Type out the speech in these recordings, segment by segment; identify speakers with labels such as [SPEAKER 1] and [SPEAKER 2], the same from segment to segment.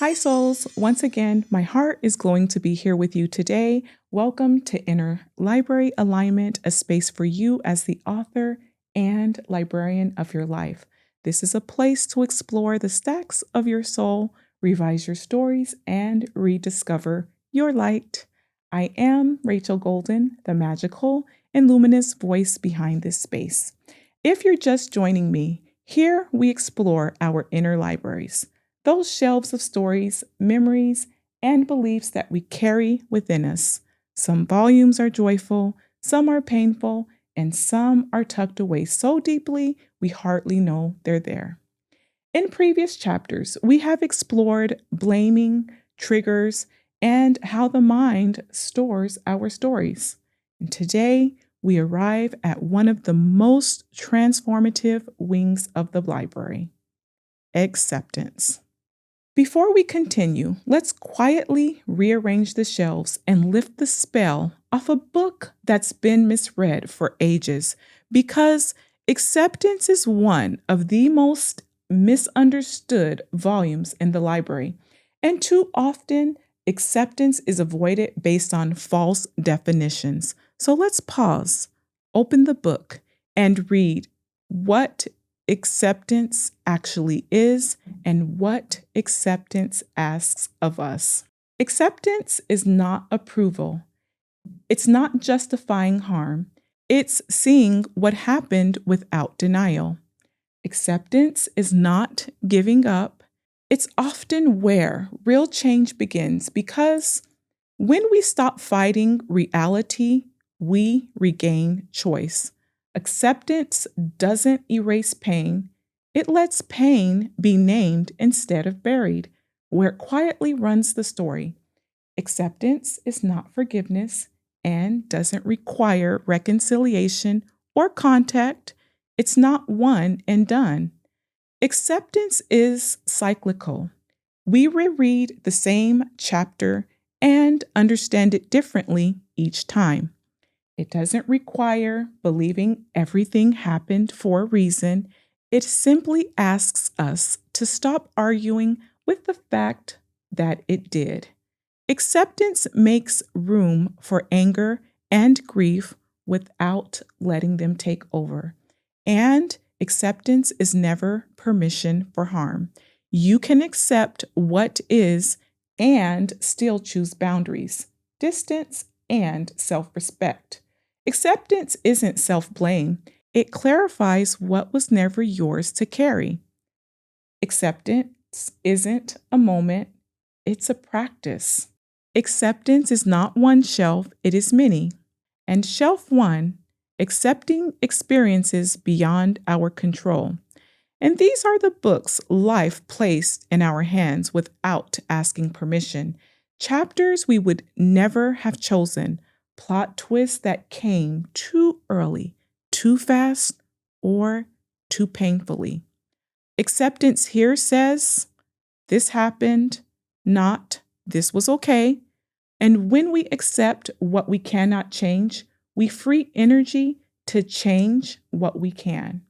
[SPEAKER 1] Hi, souls. Once again, my heart is going to be here with you today. Welcome to Inner Library Alignment, a space for you as the author and librarian of your life. This is a place to explore the stacks of your soul, revise your stories, and rediscover your light. I am Rachel Golden, the magical and luminous voice behind this space. If you're just joining me, here we explore our inner libraries. Those shelves of stories, memories, and beliefs that we carry within us. Some volumes are joyful, some are painful, and some are tucked away so deeply we hardly know they're there. In previous chapters, we have explored blaming, triggers, and how the mind stores our stories. And today, we arrive at one of the most transformative wings of the library: acceptance. Before we continue, let's quietly rearrange the shelves and lift the spell off a book that's been misread for ages, because acceptance is one of the most misunderstood volumes in the library. And too often, acceptance is avoided based on false definitions. So let's pause, open the book, and read what acceptance actually is and what acceptance asks of us. Acceptance is not approval. It's not justifying harm. It's seeing what happened without denial. Acceptance is not giving up. It's often where real change begins, because when we stop fighting reality, we regain choice. Acceptance doesn't erase pain. It lets pain be named instead of buried, where it quietly runs the story. Acceptance is not forgiveness and doesn't require reconciliation or contact. It's not one and done. Acceptance is cyclical. We reread the same chapter and understand it differently each time. It doesn't require believing everything happened for a reason. It simply asks us to stop arguing with the fact that it did. Acceptance makes room for anger and grief without letting them take over. And acceptance is never permission for harm. You can accept what is and still choose boundaries, distance, and self-respect. Acceptance isn't self-blame. It clarifies what was never yours to carry. Acceptance isn't a moment, it's a practice. Acceptance is not one shelf, it is many. And shelf one, accepting experiences beyond our control. And these are the books life placed in our hands without asking permission. Chapters we would never have chosen. Plot twists that came too early, too fast, or too painfully. Acceptance here says, this happened, not this was okay. And when we accept what we cannot change, we free energy to change what we can.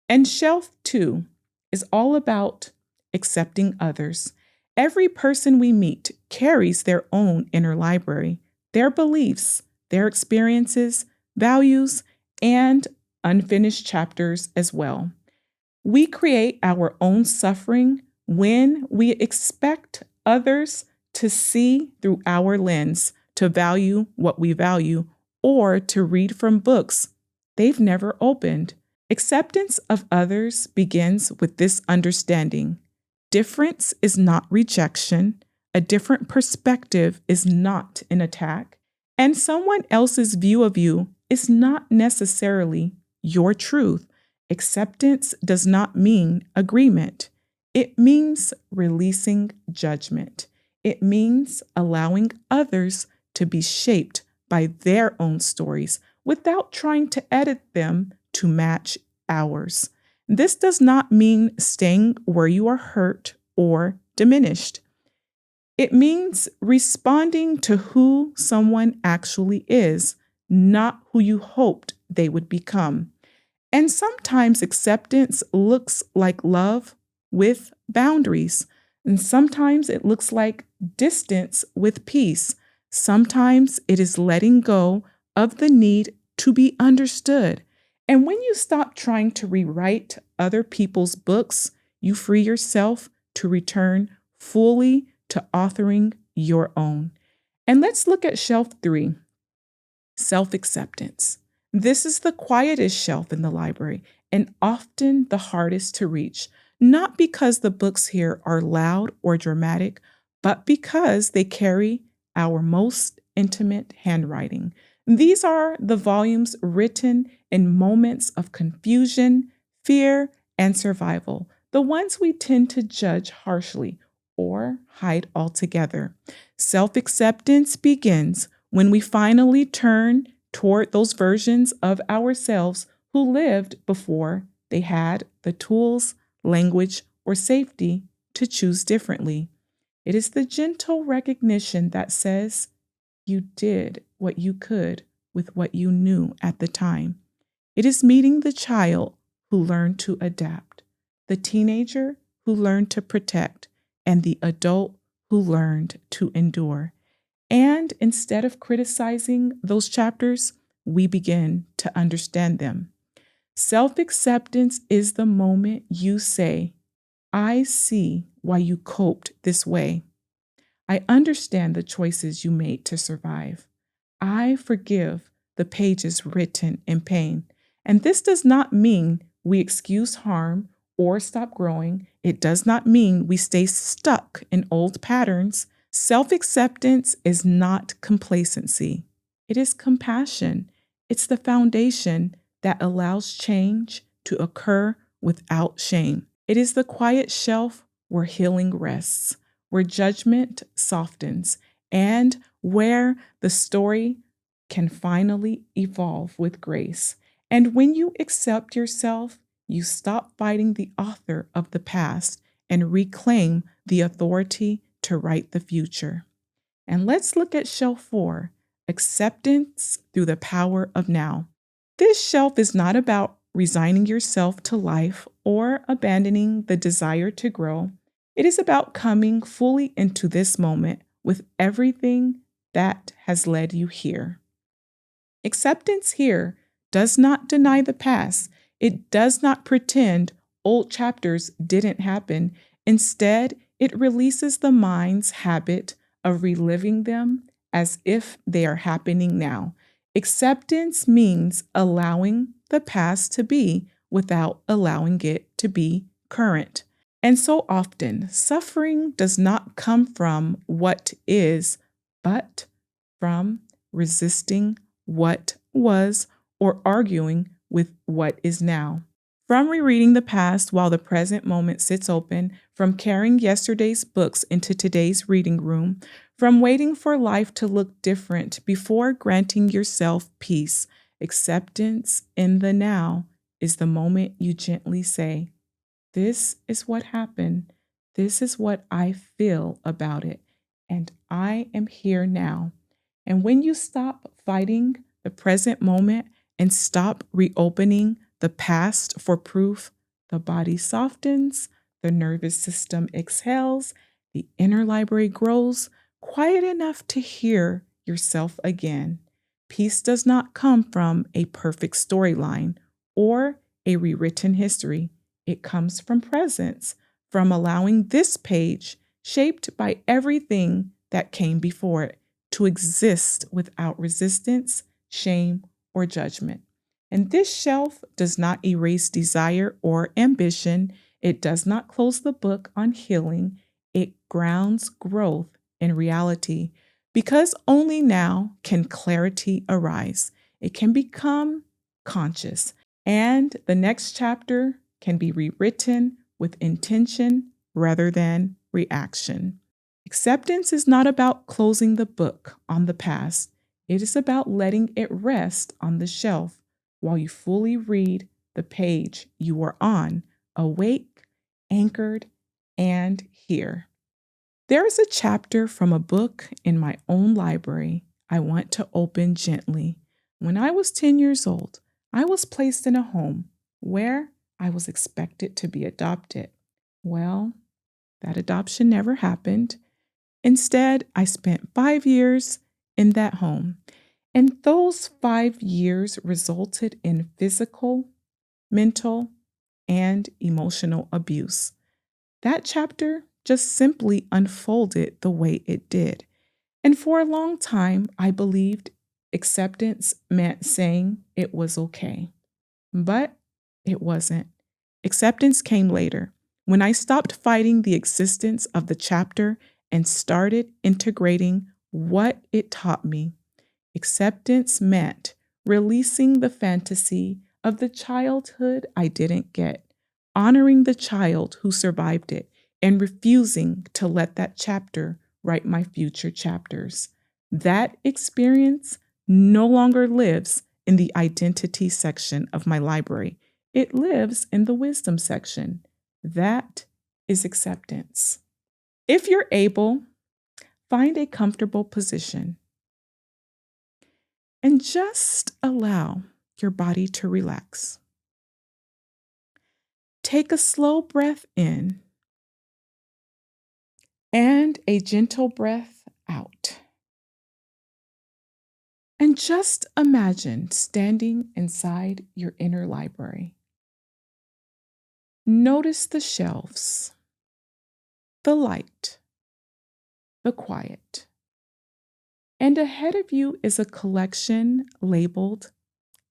[SPEAKER 1] And shelf 2 is all about accepting others. Every person we meet carries their own inner library, their beliefs, their experiences, values, and unfinished chapters as well. We create our own suffering when we expect others to see through our lens, to value what we value, or to read from books they've never opened. Acceptance of others begins with this understanding: difference is not rejection, a different perspective is not an attack, and someone else's view of you is not necessarily your truth. Acceptance does not mean agreement. It means releasing judgment. It means allowing others to be shaped by their own stories without trying to edit them to match ours. This does not mean staying where you are hurt or diminished. It means responding to who someone actually is, not who you hoped they would become. And sometimes acceptance looks like love with boundaries. And sometimes it looks like distance with peace. Sometimes it is letting go of the need to be understood. And when you stop trying to rewrite other people's books, you free yourself to return fully to authoring your own. And let's look at shelf 3. Self acceptance. This is the quietest shelf in the library and often the hardest to reach, not because the books here are loud or dramatic, but because they carry our most intimate handwriting. These are the volumes written in moments of confusion, fear, and survival, the ones we tend to judge harshly or hide altogether. Self acceptance begins when we finally turn toward those versions of ourselves who lived before they had the tools, language, or safety to choose differently. It is the gentle recognition that says, you did what you could with what you knew at the time. It is meeting the child who learned to adapt, the teenager who learned to protect, and the adult who learned to endure. And instead of criticizing those chapters, we begin to understand them. Self acceptance is the moment you say, I see why you coped this way. I understand the choices you made to survive. I forgive the pages written in pain. And this does not mean we excuse harm or stop growing. It does not mean we stay stuck in old patterns. Self acceptance is not complacency, it is compassion. It's the foundation that allows change to occur without shame. It is the quiet shelf where healing rests, where judgment softens, and where the story can finally evolve with grace. And when you accept yourself, you stop fighting the author of the past and reclaim the authority to write the future. And let's look at shelf 4, acceptance through the power of now. This shelf is not about resigning yourself to life or abandoning the desire to grow. It is about coming fully into this moment with everything that has led you here. Acceptance here does not deny the past. It does not pretend old chapters didn't happen. Instead, it releases the mind's habit of reliving them as if they are happening now. Acceptance means allowing the past to be without allowing it to be current. And so often, suffering does not come from what is, but from resisting what was or arguing with what is now. From rereading the past while the present moment sits open, from carrying yesterday's books into today's reading room, from waiting for life to look different before granting yourself peace, acceptance in the now is the moment you gently say, this is what happened. This is what I feel about it. And I am here now. And when you stop fighting the present moment and stop reopening the past for proof, the body softens, the nervous system exhales, the inner library grows quiet enough to hear yourself again. Peace does not come from a perfect storyline or a rewritten history. It comes from presence, from allowing this page, shaped by everything that came before it, to exist without resistance, shame, or judgment. And this shelf does not erase desire or ambition. It does not close the book on healing. It grounds growth in reality. Because only now can clarity arise. It can become conscious. And the next chapter can be rewritten with intention rather than reaction. Acceptance is not about closing the book on the past. It is about letting it rest on the shelf while you fully read the page you are on, awake, anchored, and here. There is a chapter from a book in my own library I want to open gently. When I was 10 years old, I was placed in a home where I was expected to be adopted. Well, That adoption never happened. Instead, I spent 5 years in that home. And those 5 years resulted in physical, mental, and emotional abuse. That chapter just simply unfolded the way it did. And for a long time, I believed acceptance meant saying it was okay. But it wasn't. Acceptance came later, when I stopped fighting the existence of the chapter and started integrating what it taught me. Acceptance meant releasing the fantasy of the childhood I didn't get, honoring the child who survived it, and refusing to let that chapter write my future chapters. That experience no longer lives in the identity section of my library. It lives in the wisdom section. That is acceptance. If you're able, find a comfortable position and just allow your body to relax. Take a slow breath in and a gentle breath out. And just imagine standing inside your inner library. Notice the shelves, the light, the quiet. And ahead of you is a collection labeled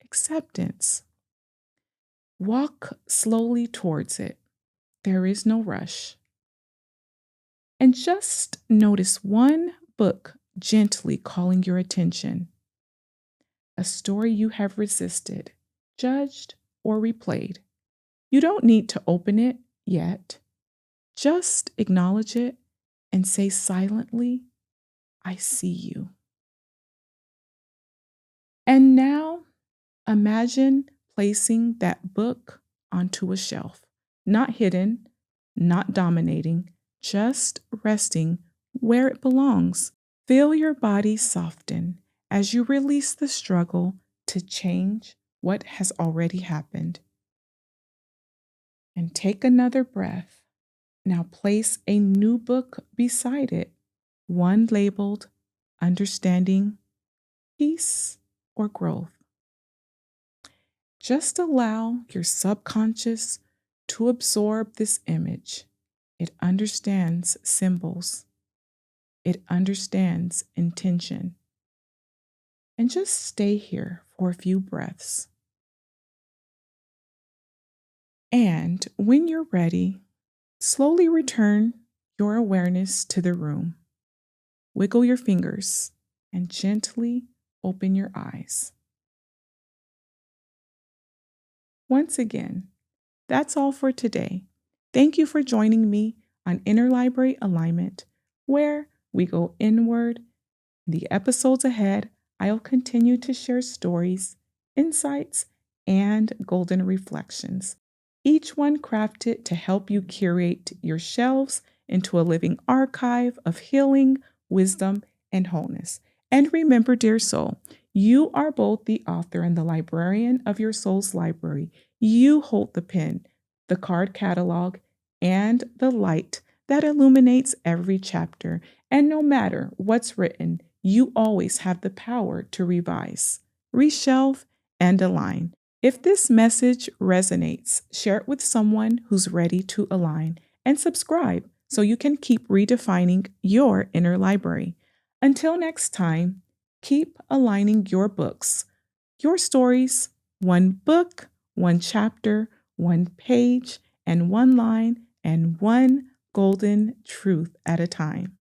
[SPEAKER 1] acceptance. Walk slowly towards it. There is no rush. And just notice one book gently calling your attention. A story you have resisted, judged, or replayed. You don't need to open it yet. Just acknowledge it and say silently, I see you. And now imagine placing that book onto a shelf, not hidden, not dominating, just resting where it belongs. Feel your body soften as you release the struggle to change what has already happened. And take another breath. Now place a new book beside it, one labeled Understanding, Peace, or Growth. Just allow your subconscious to absorb this image. It understands symbols. It understands intention. And just stay here for a few breaths. And when you're ready, slowly return your awareness to the room. Wiggle your fingers and gently open your eyes. Once again, that's all for today. Thank you for joining me on Interlibrary Alignment, where we go inward. In the episodes ahead, I'll continue to share stories, insights, and golden reflections, each one crafted to help you curate your shelves into a living archive of healing, wisdom, and wholeness. And remember, dear soul, you are both the author and the librarian of your soul's library. You hold the pen, the card catalog, and the light that illuminates every chapter. And no matter what's written, you always have the power to revise, reshelve, and align. If this message resonates, share it with someone who's ready to align, and subscribe so you can keep redefining your inner library. Until next time, keep aligning your books, your stories, one book, one chapter, one page, and one line, and one golden truth at a time.